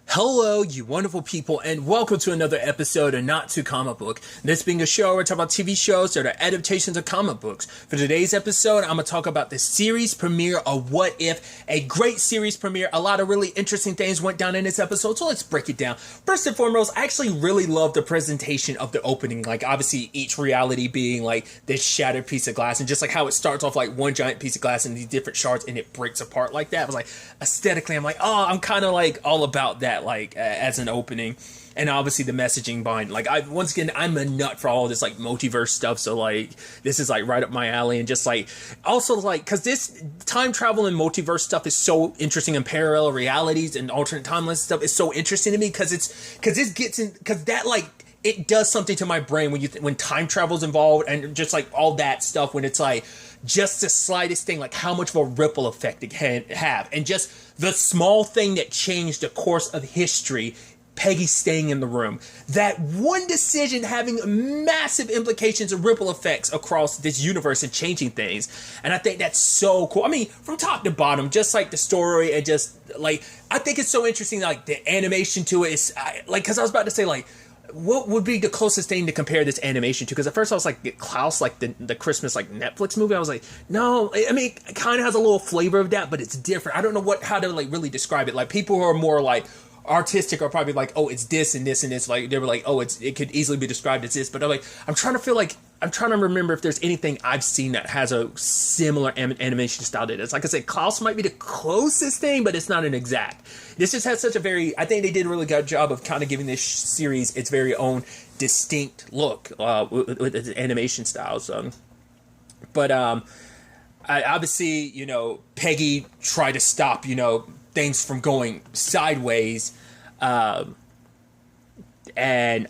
Hello, you wonderful people, and welcome to another episode of Not Too Comic Book. This being a show where we talk about TV shows that are adaptations of comic books. For today's episode, I'm going to talk about the series premiere of What If, a great series premiere. A lot of really interesting things went down in this episode, so let's break it down. First and foremost, I actually really love the presentation of the opening. Like, obviously, each reality being like this shattered piece of glass, and just like how it starts off like one giant piece of glass and these different shards, and it breaks apart like that. I was like, aesthetically, I'm like, oh, I'm kind of like all about that. Like as an opening, and obviously the messaging behind, like, once again, I'm a nut for all this like multiverse stuff, so like this is like right up my alley. And just like also like, because this time travel and multiverse stuff is so interesting, and parallel realities and alternate timelines stuff is so interesting to me, because this gets in, because that like it does something to my brain when time travel's involved, and just like all that stuff, when it's like just the slightest thing, like how much of a ripple effect it can have. And just the small thing that changed the course of history, Peggy staying in the room, that one decision having massive implications and ripple effects across this universe and changing things. And I think that's so cool. I mean, from top to bottom, just like the story, and just like, I think it's so interesting, like the animation to it is like, because I was about to say, like, what would be the closest thing to compare this animation to? Because at first I was like, Klaus, like the Christmas like Netflix movie. I was like, no, I mean, it kind of has a little flavor of that, but it's different. I don't know how to like really describe it. Like, people who are more like artistic are probably like, oh, it's this and this and this. Like, they were like, oh, it could easily be described as this. But I'm trying to remember if there's anything I've seen that has a similar animation style to this. Like I said, Klaus might be the closest thing, but it's not an exact. This just has such a I think they did a really good job of kind of giving this series its very own distinct look with its animation styles. Obviously, Peggy tried to stop, things from going sideways. And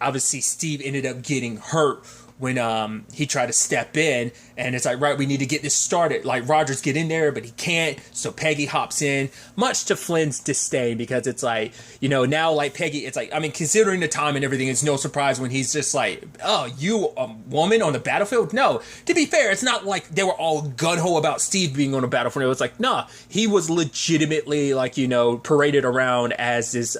obviously Steve ended up getting hurt when he tried to step in, and it's like, right, we need to get this started. Like, Rogers get in there, but he can't, so Peggy hops in, much to Flynn's disdain, because it's like, now, like, Peggy, it's like, I mean, considering the time and everything, it's no surprise when he's just like, oh, you a woman on the battlefield? No, to be fair, it's not like they were all gung-ho about Steve being on the battlefield. It was like, nah, he was legitimately, like, paraded around as this,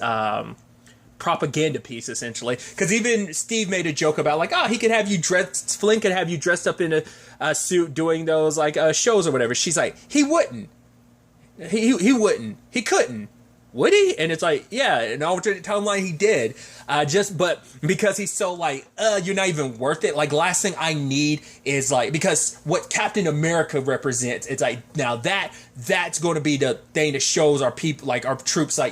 propaganda piece, essentially, because even Steve made a joke about like, he could have you dressed, Flynn could have you dressed up in a suit doing those like shows or whatever. She's like, he wouldn't, he wouldn't, he couldn't, would he? And it's like, yeah, in an alternate timeline he did, but because he's so like, you're not even worth it. Like, last thing I need is like, because what Captain America represents, it's like, now that's going to be the thing that shows our people, like our troops, like,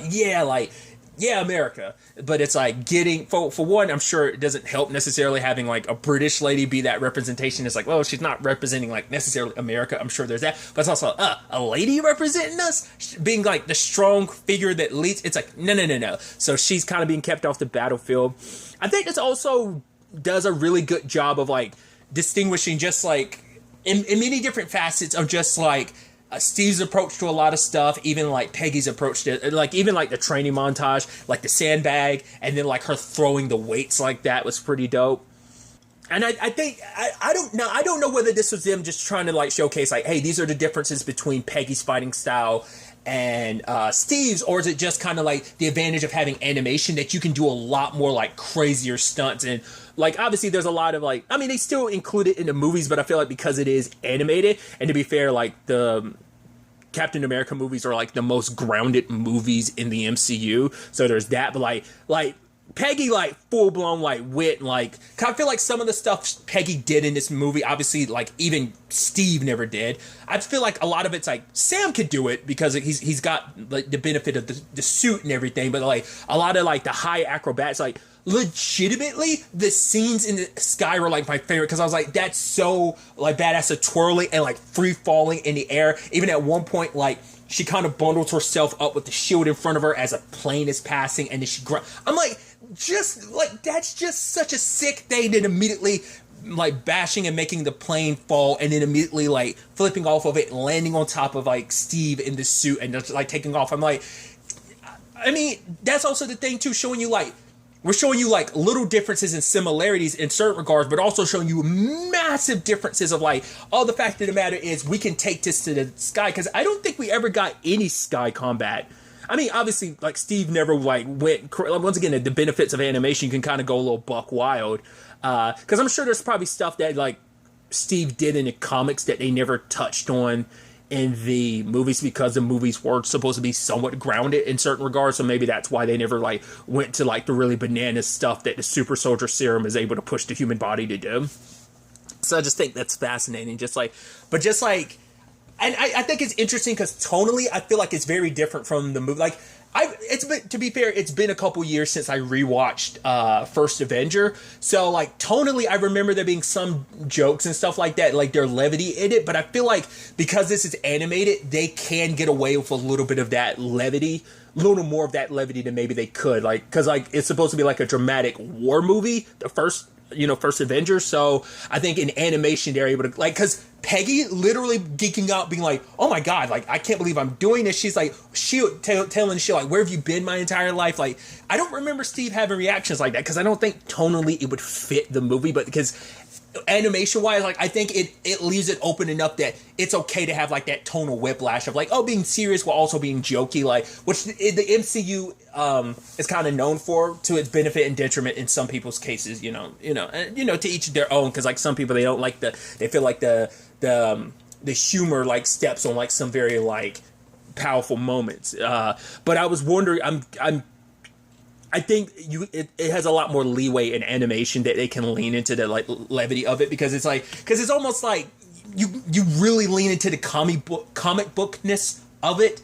yeah, America. But it's like getting, for one, I'm sure it doesn't help necessarily having like a British lady be that representation. It's like, well, she's not representing like necessarily America. I'm sure there's that. But it's also a lady representing us, being like the strong figure that leads. It's like, no. So she's kind of being kept off the battlefield. I think this also does a really good job of like distinguishing just like in many different facets of just like, Steve's approach to a lot of stuff, even like Peggy's approach to, like, even like the training montage, like the sandbag, and then like her throwing the weights like that was pretty dope. And I think, I don't know whether this was them just trying to like showcase like, hey, these are the differences between Peggy's fighting style and Steve's, or is it just kind of like the advantage of having animation that you can do a lot more like crazier stunts. And like, obviously there's a lot of like, I mean, they still include it in the movies, but I feel like because it is animated, and to be fair, like the Captain America movies are like the most grounded movies in the MCU, so there's that. But like Peggy, like, full-blown, like, wit, and, like, I feel like some of the stuff Peggy did in this movie, obviously, like, even Steve never did. I feel like a lot of it's, like, Sam could do it, because he's got, like, the benefit of the suit and everything, but, like, a lot of, like, the high acrobats, like, legitimately, the scenes in the sky were, like, my favorite, because I was like, that's so, like, badass, so twirling and, like, free-falling in the air. Even at one point, like, she kind of bundles herself up with the shield in front of her as a plane is passing, and then I'm like, just like, that's just such a sick thing, that immediately like bashing and making the plane fall, and then immediately like flipping off of it and landing on top of like Steve in the suit and just like taking off. I'm like, I mean, that's also the thing too, showing you like, we're showing you like little differences and similarities in certain regards, but also showing you massive differences of like, oh, the fact of the matter is we can take this to the sky, because I don't think we ever got any sky combat. I mean, obviously, like, Steve never, like, once again, the benefits of animation can kind of go a little buck wild. Because I'm sure there's probably stuff that, like, Steve did in the comics that they never touched on in the movies, because the movies were supposed to be somewhat grounded in certain regards. So maybe that's why they never, like, went to, like, the really bananas stuff that the super soldier serum is able to push the human body to do. So I just think that's fascinating. And I think it's interesting because tonally, I feel like it's very different from the movie. Like, to be fair, it's been a couple years since I rewatched First Avenger. So, like, tonally, I remember there being some jokes and stuff like that, like their levity in it. But I feel like because this is animated, they can get away with a little bit of that levity, a little more of that levity than maybe they could. Like, because, like, it's supposed to be like a dramatic war movie, the first Avenger. So I think in animation they're able to, like, because Peggy literally geeking out, being like, oh my god, like, I can't believe I'm doing this. She's like, telling shit like, where have you been my entire life? Like, I don't remember Steve having reactions like that, because I don't think tonally it would fit the movie, but because animation wise, like, I think it leaves it open enough that it's okay to have, like, that tonal whiplash of, like, oh, being serious while also being jokey, like, which the MCU is kind of known for, to its benefit and detriment in some people's cases, to each their own, because, like, some people, they don't like they feel like the humor, like, steps on, like, some very, like, powerful moments. But I was wondering, I think it has a lot more leeway in animation that they can lean into the, like, levity of it, because it's almost like you really lean into the comic bookness of it,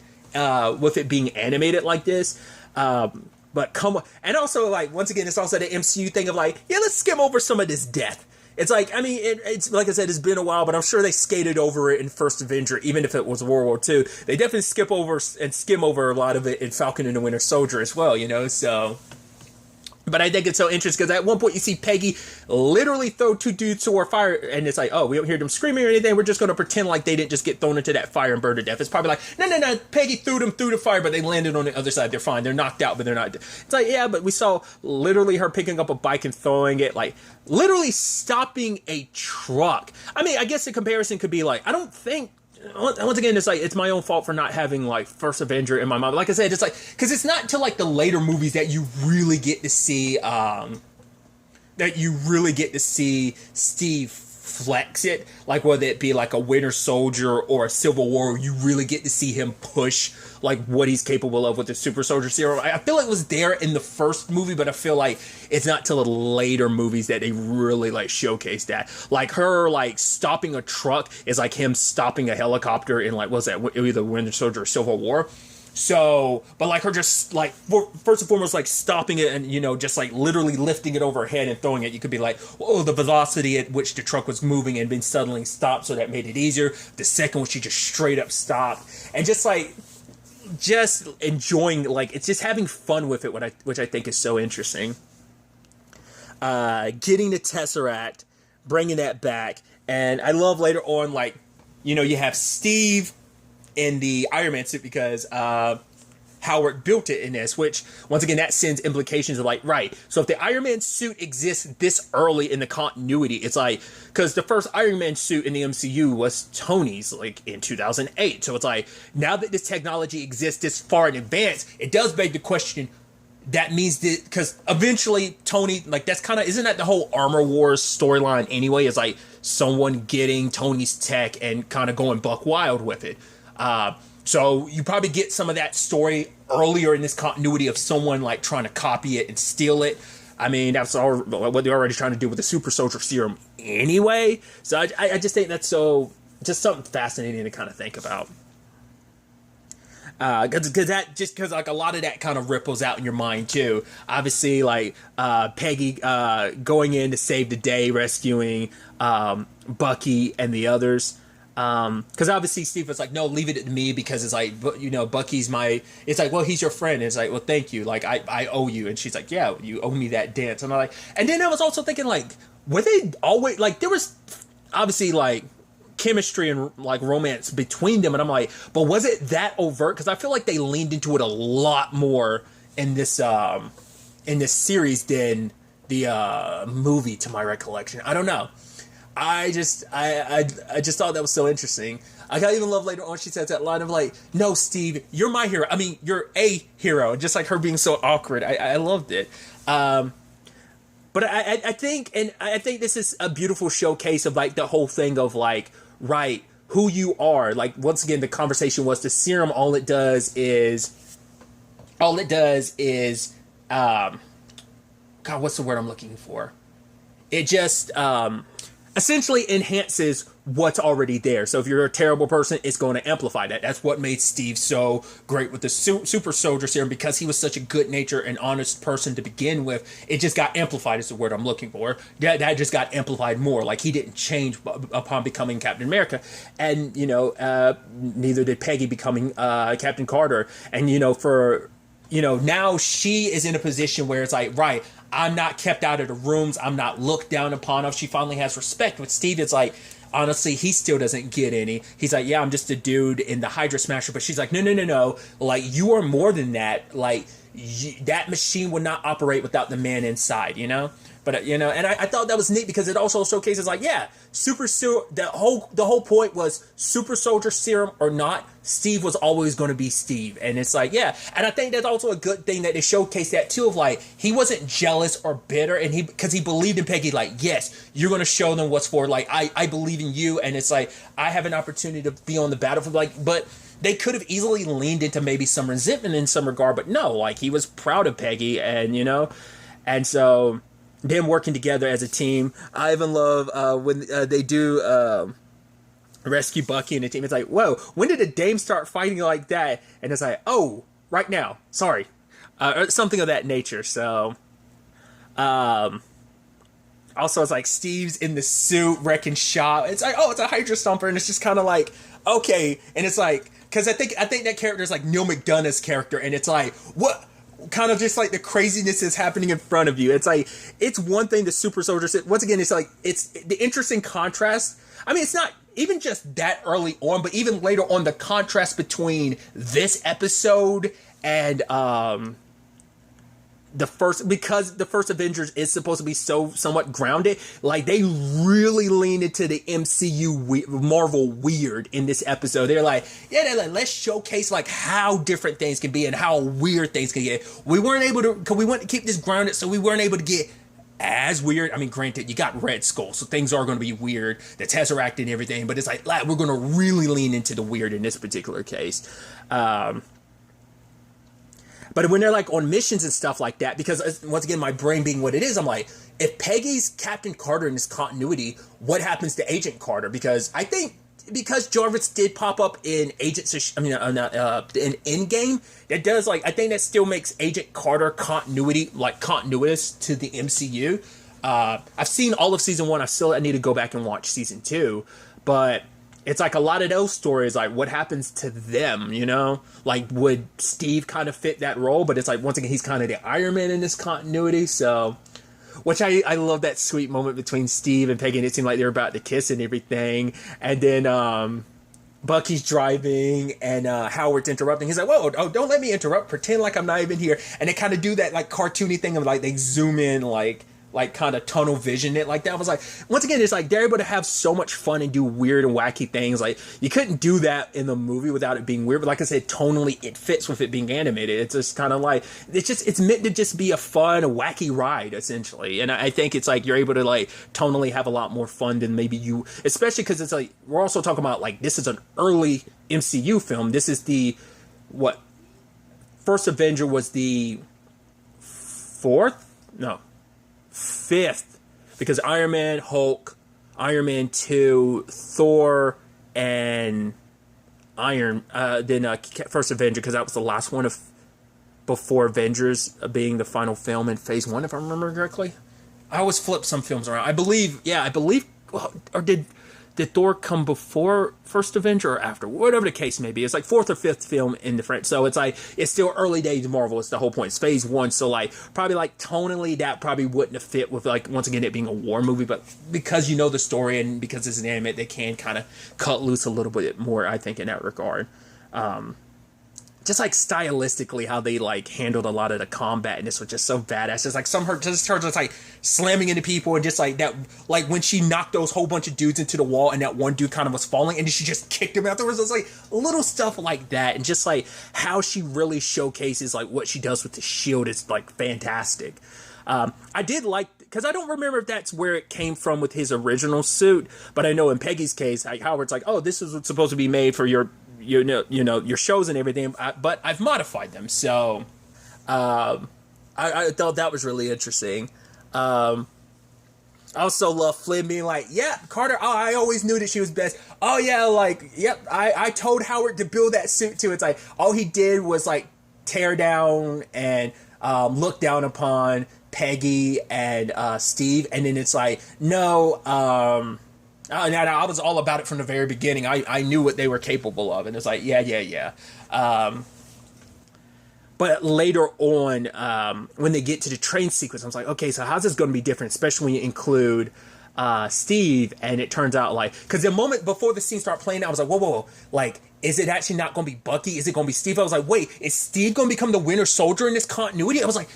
with it being animated like this. But come on, and also, like, once again, it's also the MCU thing of, like, yeah, let's skim over some of this death. It's like, I mean, it's like I said, it's been a while, but I'm sure they skated over it in First Avenger, even if it was World War II. They definitely skim over a lot of it in Falcon and the Winter Soldier as well, so. But I think it's so interesting, because at one point you see Peggy literally throw two dudes to our fire, and it's like, oh, we don't hear them screaming or anything, we're just going to pretend like they didn't just get thrown into that fire and burned to death. It's probably like, no, Peggy threw them through the fire, but they landed on the other side, they're fine, they're knocked out, but they're not. It's like, yeah, but we saw literally her picking up a bike and throwing it, like, literally stopping a truck. I mean, I guess the comparison could be like, I don't think, once again, it's like, it's my own fault for not having, like, First Avenger in my mind. Like I said, it's like, because it's not until, like, the later movies that you really get to see Steve flex it, like, whether it be like a Winter Soldier or a Civil War, you really get to see him push, like, what he's capable of with the super soldier serum. I feel like it was there in the first movie, but I feel like it's not till the later movies that they really, like, showcase that. Like, her, like, stopping a truck is like him stopping a helicopter in, like, what's that, either Winter Soldier or Civil War. So, but, like, her just, like, first and foremost, like, stopping it and, just, like, literally lifting it over her head and throwing it. You could be like, oh, the velocity at which the truck was moving and been suddenly stopped, so that made it easier. The second one, she just straight up stopped. And just, like, just enjoying, like, it's just having fun with it, which I think is so interesting. Getting the Tesseract, bringing that back. And I love later on, like, you have Steve in the Iron Man suit, because Howard built it in this, which, once again, that sends implications of, like, right, so if the Iron Man suit exists this early in the continuity, it's like, because the first Iron Man suit in the MCU was Tony's, like, in 2008, so it's like, now that this technology exists this far in advance, it does beg the question, that means that, because eventually Tony, like, that's kind of, isn't that the whole Armor Wars storyline anyway, is like, someone getting Tony's tech and kind of going buck wild with it. So you probably get some of that story earlier in this continuity of someone, like, trying to copy it and steal it. I mean, that's all what they're already trying to do with the super soldier serum anyway. So I just think that's just something fascinating to kind of think about. Because like, a lot of that kind of ripples out in your mind too. Obviously, like, Peggy going in to save the day, rescuing Bucky and the others. Because obviously Steve was like, no, leave it to me, because it's like, Bucky's it's like, well, he's your friend. It's like, well, thank you. Like, I owe you. And she's like, yeah, you owe me that dance. And I'm like, and then I was also thinking, like, were they always, like, there was obviously, like, chemistry and, like, romance between them. And I'm like, but was it that overt? Because I feel like they leaned into it a lot more in this series than the movie, to my recollection. I don't know. I just thought that was so interesting. I even love later on she says that line of like, "No, Steve, you're my hero. I mean, you're a hero." Just like her being so awkward. I loved it. But I think, and I think this is a beautiful showcase of like the whole thing of like, right, who you are. Like, once again, the conversation was the serum. All it does is, God, what's the word I'm looking for? It just essentially enhances what's already there. So if you're a terrible person, it's going to amplify that. That's what made Steve so great with the super soldier serum, because he was such a good natured and honest person to begin with. It just got amplified is the word I'm looking for. That just got amplified more. Like, he didn't change upon becoming Captain America. And, you know, neither did Peggy becoming Captain Carter. And, you know, now she is in a position where it's like, right, I'm not kept out of the rooms. I'm not looked down upon. She finally has respect. With Steve, it's like, honestly, he still doesn't get any. He's like, yeah, I'm just a dude in the Hydra Smasher. But she's like, no. Like, you are more than that. Like, that machine would not operate without the man inside, you know? But, you know, and I thought that was neat because it also showcases, like, yeah, the whole point was super soldier serum or not, Steve was always going to be Steve. And it's like, yeah. And I think that's also a good thing that they showcased that too, of like, he wasn't jealous or bitter, and because he believed in Peggy, like, yes, you're going to show them what's for. Like, I believe in you. And it's like, I have an opportunity to be on the battlefield. Like, but they could have easily leaned into maybe some resentment in some regard, but no, like, he was proud of Peggy, and, you know, and so them working together as a team. I even love when they do rescue Bucky and the team. It's like, whoa, when did the Dame start fighting like that? And it's like, oh, right now. Sorry. Or something of that nature. So, also, it's like Steve's in the suit wrecking shop. It's like, oh, it's a Hydra Stomper. And it's just kind of like, okay. And it's like, because I think that character is like Neil McDonough's character. And it's like, what? Kind of just like the craziness is happening in front of you. It's like, it's one thing the super soldiers, once again, it's like, it's the interesting contrast. I mean, it's not even just that early on, but even later on, the contrast between this episode and because the first Avengers is supposed to be so somewhat grounded, like, they really lean into the MCU Marvel weird in this episode. They're like, let's showcase like how different things can be and how weird things can get. We weren't able to, because we want to keep this grounded, so we weren't able to get as weird. I mean, granted, you got Red Skull, so things are going to be weird, the Tesseract and everything, but it's like, we're going to really lean into the weird in this particular case. But when they're like on missions and stuff like that, because once again, my brain being what it is, I'm like, if Peggy's Captain Carter in this continuity, what happens to Agent Carter? Because I think, because Jarvis did pop up in in Endgame, that does, like, I think that still makes Agent Carter continuous to the MCU. I've seen all of season 1. I need to go back and watch season 2, but it's like a lot of those stories, like, what happens to them, you know? Like, would Steve kind of fit that role? But it's like, once again, he's kind of the Iron Man in this continuity, so... Which I love that sweet moment between Steve and Peggy, and it seemed like they were about to kiss and everything. And then Bucky's driving, and Howard's interrupting. He's like, whoa, oh, don't let me interrupt. Pretend like I'm not even here. And they kind of do that, like, cartoony thing of, like, they zoom in, like kind of tunnel vision it like that. I was like, once again, it's like they're able to have so much fun and do weird and wacky things. Like, you couldn't do that in the movie without it being weird, but like I said, tonally it fits with it being animated. It's just kind of like, it's meant to just be a fun, wacky ride, essentially. And I think it's like you're able to, like, tonally have a lot more fun than maybe you, especially because it's like, we're also talking about, like, this is an early MCU film. This is First Avenger was the fifth, because Iron Man, Hulk, Iron Man 2, Thor, and First Avenger, because that was the last one before Avengers being the final film in Phase 1, if I remember correctly. I always flip some films around. I believe, or did Thor come before First Avenger or after? Whatever the case may be. It's like 4th or 5th film in the French. So it's like, it's still early days Marvel. It's the whole point. It's Phase 1. So, like, probably, like, tonally, that probably wouldn't have fit with, like, once again, it being a war movie. But because you know the story and because it's an anime, they can kind of cut loose a little bit more, I think, in that regard. just like stylistically how they like handled a lot of the combat, and this was just so badass. Just like some her just like slamming into people, and just like that, like when she knocked those whole bunch of dudes into the wall and that one dude kind of was falling and then she just kicked him afterwards. It's like little stuff like that, and just like how she really showcases like what she does with the shield is like fantastic. I did like, because I don't remember if that's where it came from with his original suit, but I know in Peggy's case, like Howard's like, oh, this is supposed to be made for your your shows and everything, but I've modified them. So I thought that was really interesting. I also love Flynn being like, yeah, Carter, oh, I always knew that she was best. Oh yeah, like, yep, I told Howard to build that suit too. It's like all he did was like tear down and look down upon Peggy and Steve, and then it's like, no, I was all about it from the very beginning. I knew what they were capable of, and it's like, yeah. But later on, when they get to the train sequence, I was like, okay, so how's this going to be different, especially when you include Steve? And it turns out like, because the moment before the scene started playing, I was like, whoa, like, is it actually not going to be Bucky? Is it going to be Steve? I was like, wait, is Steve going to become the Winter Soldier in this continuity? I was like,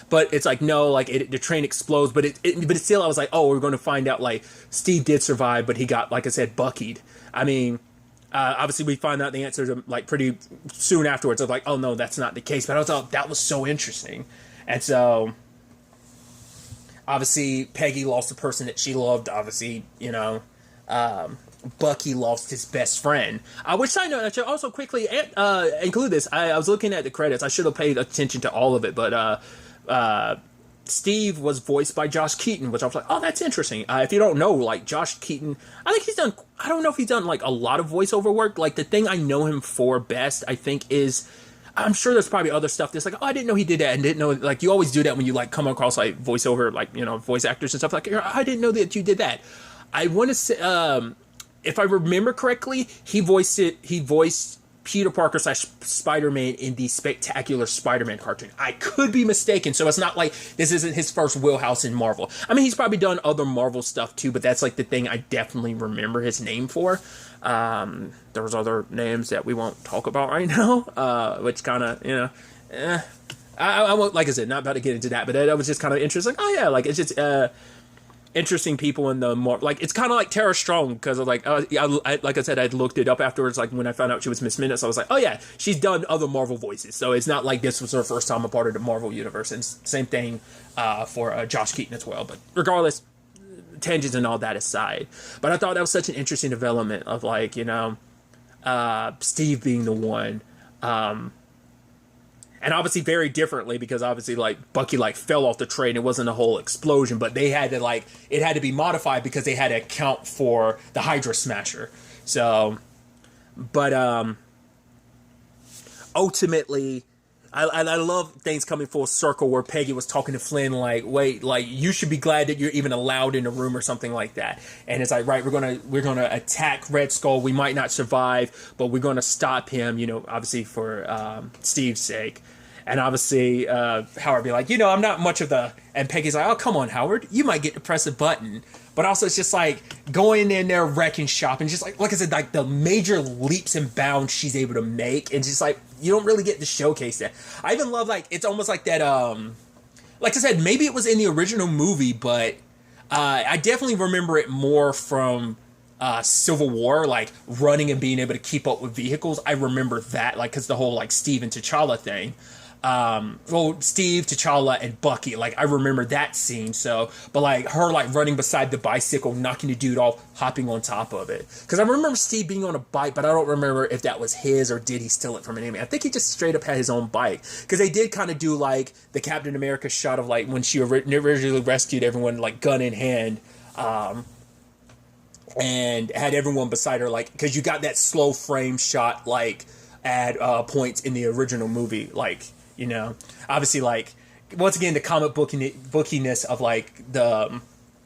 but it's like, no, like the train explodes, but but still, I was like, oh, we're going to find out like Steve did survive, but he got, like I said, buckied. I mean, obviously we find out the answer like pretty soon afterwards of like, oh no, that's not the case. But I thought that was so interesting. And so obviously Peggy lost the person that she loved. Obviously, Bucky lost his best friend. Which side note, I should also quickly include this. I was looking at the credits. I should have paid attention to all of it, but Steve was voiced by Josh Keaton, which I was like, oh, that's interesting. If you don't know, like Josh Keaton, I think I don't know if he's done like a lot of voiceover work. Like the thing I know him for best, I think is, I'm sure there's probably other stuff that's like, oh, I didn't know he did that, and didn't know, like you always do that when you like come across like voiceover, like, voice actors and stuff like, I didn't know that you did that. I want to say, if I remember correctly, he voiced Peter Parker / Spider-Man in the Spectacular Spider-Man cartoon. I could be mistaken, so it's not like this isn't his first wheelhouse in Marvel. I mean, he's probably done other Marvel stuff too, but that's like the thing I definitely remember his name for. There was other names that we won't talk about right now, which kind of, I won't, like I said, not about to get into that, but that was just kind of interesting. Like, oh yeah, like it's just, interesting people in the more like, it's kind of like Tara Strong, because of like like I said, I looked it up afterwards, like when I found out she was Miss Minutes. I was like, oh yeah, she's done other Marvel voices, so it's not like this was her first time a part of the Marvel universe. And same thing for Josh Keaton as well. But regardless, tangents and all that aside, but I thought that was such an interesting development of like, Steve being the one, and obviously very differently, because obviously like Bucky like fell off the train. It wasn't a whole explosion, but they had to like, it had to be modified because they had to account for the Hydra Smasher. So, but ultimately, I love things coming full circle where Peggy was talking to Flynn like, wait, like you should be glad that you're even allowed in the room or something like that. And it's like, right, we're gonna attack Red Skull. We might not survive, but we're gonna stop him. Obviously for Steve's sake. And obviously Howard be like, I'm not much of the. And Peggy's like, oh come on, Howard, you might get to press a button. But also it's just like going in there, wrecking shop, and just like I said, like the major leaps and bounds she's able to make, and just like you don't really get to showcase that. I even love like, it's almost like that. Like I said, maybe it was in the original movie, but I definitely remember it more from Civil War, like running and being able to keep up with vehicles. I remember that, like, because the whole like Steve and T'Challa thing. Steve, T'Challa, and Bucky, like I remember that scene. So, but like her like running beside the bicycle, knocking the dude off, hopping on top of it. Because I remember Steve being on a bike, but I don't remember if that was his or did he steal it from an enemy. I think he just straight up had his own bike. Because they did kind of do like the Captain America shot of like when she originally rescued everyone, like gun in hand, and had everyone beside her, like, because you got that slow frame shot like at points in the original movie, like. Obviously, like, once again, the comic bookiness of, like, the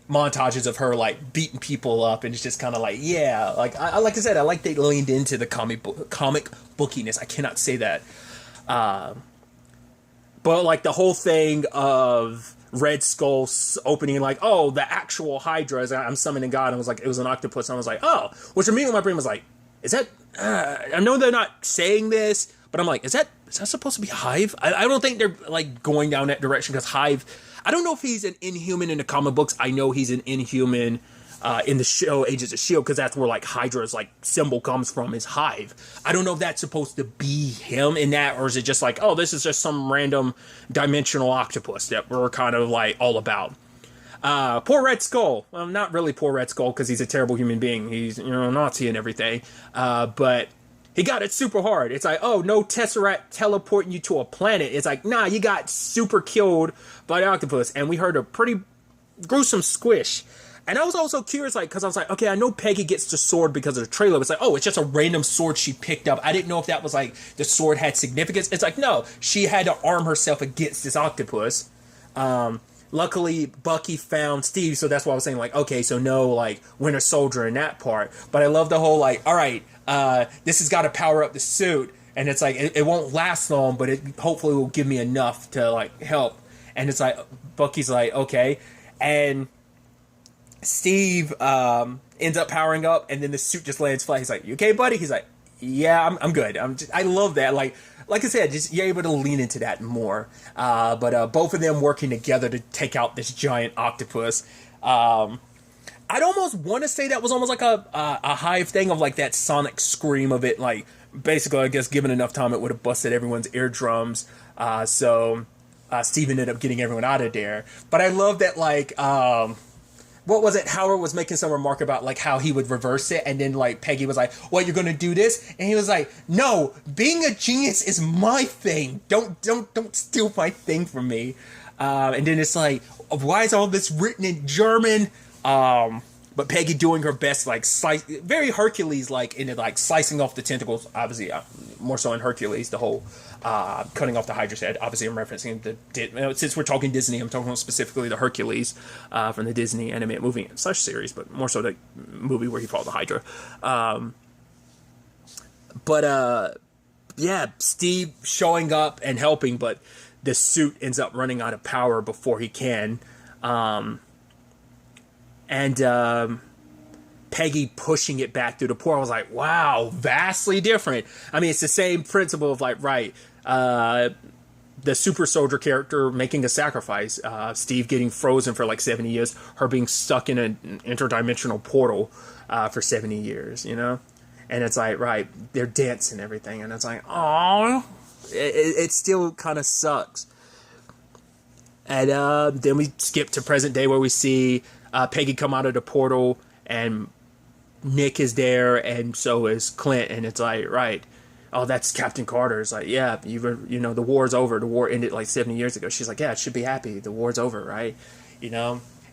montages of her, like, beating people up, and it's just kind of like, yeah, like I said, I like they leaned into the comic bookiness. I cannot say that. But, like, the whole thing of Red Skull opening, like, oh, the actual Hydra, I'm summoning God, and it was like, it was an octopus, and I was like, oh, which immediately my brain was like, is that, I know they're not saying this, but I'm like, is that supposed to be Hive? I don't think they're like going down that direction, because Hive, I don't know if he's an Inhuman in the comic books. I know he's an Inhuman in the show Agents of S.H.I.E.L.D., because that's where like Hydra's like symbol comes from, is Hive. I don't know if that's supposed to be him in that, or is it just like, oh, this is just some random dimensional octopus that we're kind of like all about. Poor Red Skull. Well, not really poor Red Skull, because he's a terrible human being. He's, Nazi and everything. But he got it super hard. It's like, oh, no Tesseract teleporting you to a planet. It's like, nah, you got super killed by the octopus. And we heard a pretty gruesome squish. And I was also curious, like, because I was like, okay, I know Peggy gets the sword because of the trailer. But it's like, oh, it's just a random sword she picked up. I didn't know if that was like the sword had significance. It's like, no, she had to arm herself against this octopus. Luckily, Bucky found Steve, so that's why I was saying, like, okay, so no, like, Winter Soldier in that part. But I love the whole, like, all right, this has got to power up the suit, and it's like, it won't last long, but it hopefully will give me enough to, like, help. And it's like, Bucky's like, okay. And Steve ends up powering up, and then the suit just lands flat. He's like, you okay, buddy? He's like, yeah, I'm good. I love that. Like I said, just you're able to lean into that more. But both of them working together to take out this giant octopus. I'd almost want to say that was almost like a Hive thing of like that sonic scream of it. Like, basically, I guess given enough time, it would have busted everyone's eardrums. So Steve ended up getting everyone out of there. But I love that, like, what was it? Howard was making some remark about like how he would reverse it, and then like Peggy was like, "What, you're gonna do this?" And he was like, "No, being a genius is my thing. Don't steal my thing from me." And then it's like, why is all this written in German? But Peggy doing her best, like very Hercules, like in it, like slicing off the tentacles. Obviously, more so in Hercules, the whole cutting off the Hydra's head. Obviously, I'm referencing since we're talking Disney, I'm talking specifically the Hercules from the Disney animated movie / series, but more so the movie where he fought the Hydra. Yeah, Steve showing up and helping, but the suit ends up running out of power before he can. And Peggy pushing it back through the portal. I was like, wow, vastly different. I mean, it's the same principle of like, right, the super soldier character making a sacrifice, Steve getting frozen for like 70 years, her being stuck in an interdimensional portal for 70 years, And it's like, right, they're dancing and everything, and it's like, oh, it still kind of sucks. And then we skip to present day where we see Peggy come out of the portal, and Nick is there, and so is Clint, and it's like, right, oh, that's Captain Carter. It's like, yeah, the war's over. The war ended like 70 years ago. She's like, yeah, it should be happy. The war's over, right?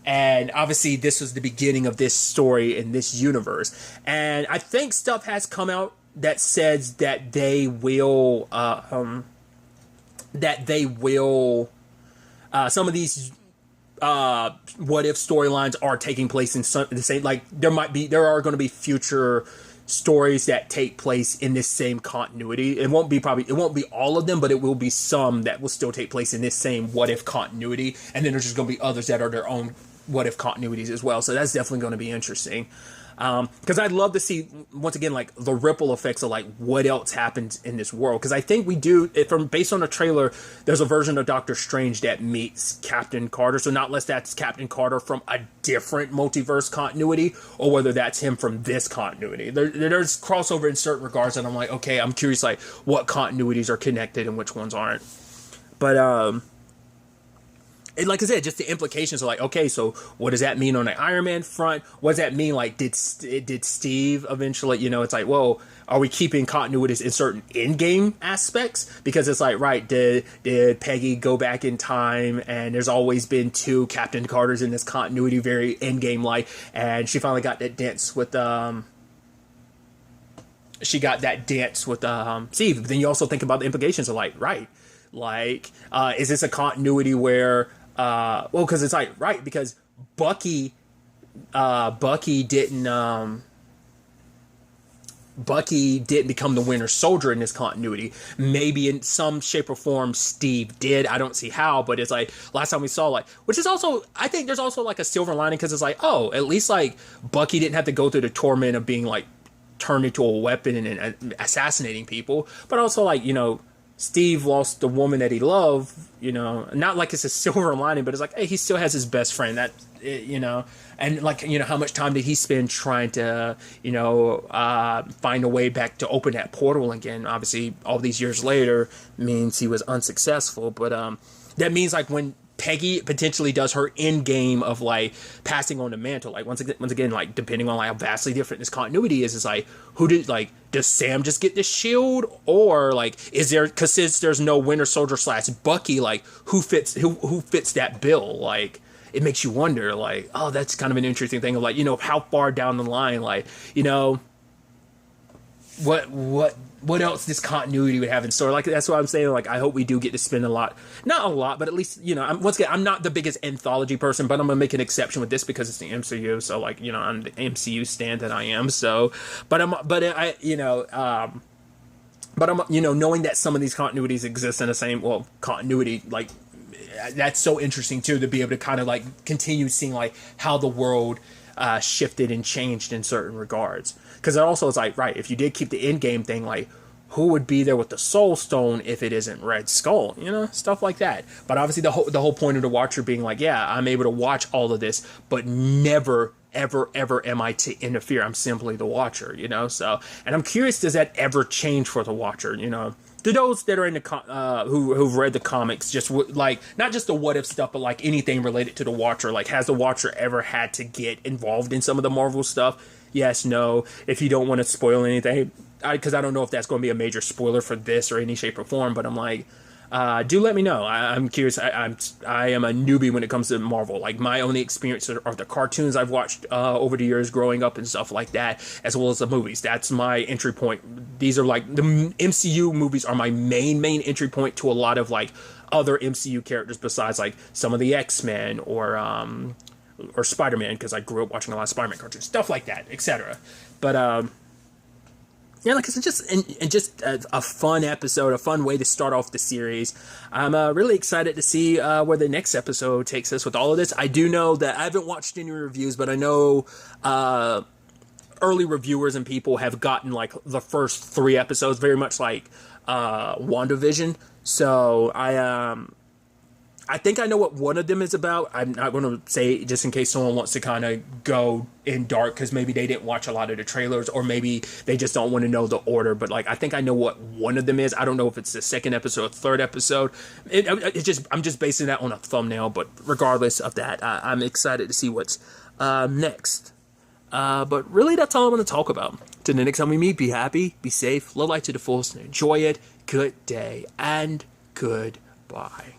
And obviously this was the beginning of this story in this universe. And I think stuff has come out that says that they will, some of these what if storylines are taking place in the same, like there are going to be future stories that take place in this same continuity. It won't be all of them, but it will be some that will still take place in this same what if continuity, and then there's just going to be others that are their own what if continuities as well. So that's definitely going to be interesting. Because I'd love to see, once again, like the ripple effects of like what else happens in this world. Because I think we do, based on the trailer, there's a version of Doctor Strange that meets Captain Carter. So not unless that's Captain Carter from a different multiverse continuity, or whether that's him from this continuity. There's crossover in certain regards, and I'm like, okay, I'm curious, like what continuities are connected and which ones aren't. But and like I said, just the implications are like, okay, so what does that mean on the Iron Man front? What does that mean? Like, did Steve eventually, it's like, whoa, are we keeping continuities in certain in-game aspects? Because it's like, right, did Peggy go back in time, and there's always been two Captain Carters in this continuity, very in-game like, and she finally got that dance with Steve. But then you also think about the implications of like, right, like, is this a continuity where because it's like, right, because Bucky didn't become the Winter Soldier in this continuity. Maybe in some shape or form Steve did. I don't see how, but it's like last time we saw, like, which is also, I think there's also like a silver lining, because it's like, oh, at least like Bucky didn't have to go through the torment of being like turned into a weapon and assassinating people, but also like, Steve lost the woman that he loved, not like it's a silver lining, but it's like, hey, he still has his best friend and like, how much time did he spend trying to, find a way back to open that portal again? Obviously, all these years later means he was unsuccessful, but that means like when Peggy potentially does her end game of like passing on the mantle, like once again, like depending on like how vastly different this continuity is, it's like does Sam just get the shield, or like is there, because since there's no Winter Soldier / Bucky, like who fits that bill? Like it makes you wonder, like, oh, that's kind of an interesting thing of like, how far down the line, like, what else this continuity would have in store. Like, that's what I'm saying. Like, I hope we do get to spend not a lot, but at least, once again, I'm not the biggest anthology person, but I'm going to make an exception with this because it's the MCU. So like, I'm the MCU stan that I am. So, but I'm, knowing that some of these continuities exist in the same, continuity, like, that's so interesting too, to be able to kind of like continue seeing like how the world shifted and changed in certain regards. Because it also is like, right, if you did keep the end game thing, like who would be there with the Soul Stone if it isn't Red Skull, stuff like that. But obviously the whole point of the Watcher being like, yeah, I'm able to watch all of this, but never ever am I to interfere. I'm simply the Watcher, so, and I'm curious, does that ever change for the Watcher? To those that are in the who've read the comics, just like not just the what if stuff, but like anything related to the Watcher. Like, has the Watcher ever had to get involved in some of the Marvel stuff? Yes, no. If you don't want to spoil anything, because I don't know if that's going to be a major spoiler for this or any shape or form. But I'm like, do let me know. I'm curious. I am a newbie when it comes to Marvel. Like, my only experience are the cartoons I've watched over the years growing up and stuff like that, as well as the movies. That's my entry point. These are like the MCU movies are my main entry point to a lot of like other MCU characters besides like some of the X-Men or Spider-Man, because I grew up watching a lot of Spider-Man cartoons, stuff like that, etc. But yeah, like, it's just a fun episode, a fun way to start off the series. I'm really excited to see where the next episode takes us with all of this. I do know that I haven't watched any reviews, but I know early reviewers and people have gotten like the first 3 episodes very much like WandaVision. So I think I know what one of them is about. I'm not going to say, just in case someone wants to kind of go in dark because maybe they didn't watch a lot of the trailers, or maybe they just don't want to know the order. But like, I think I know what one of them is. I don't know if it's the second episode or third episode. I'm just basing that on a thumbnail. But regardless of that, I'm excited to see what's next. But really, that's all I'm going to talk about. Till the next time we meet, be happy, be safe, live life to the fullest, and enjoy it. Good day and goodbye.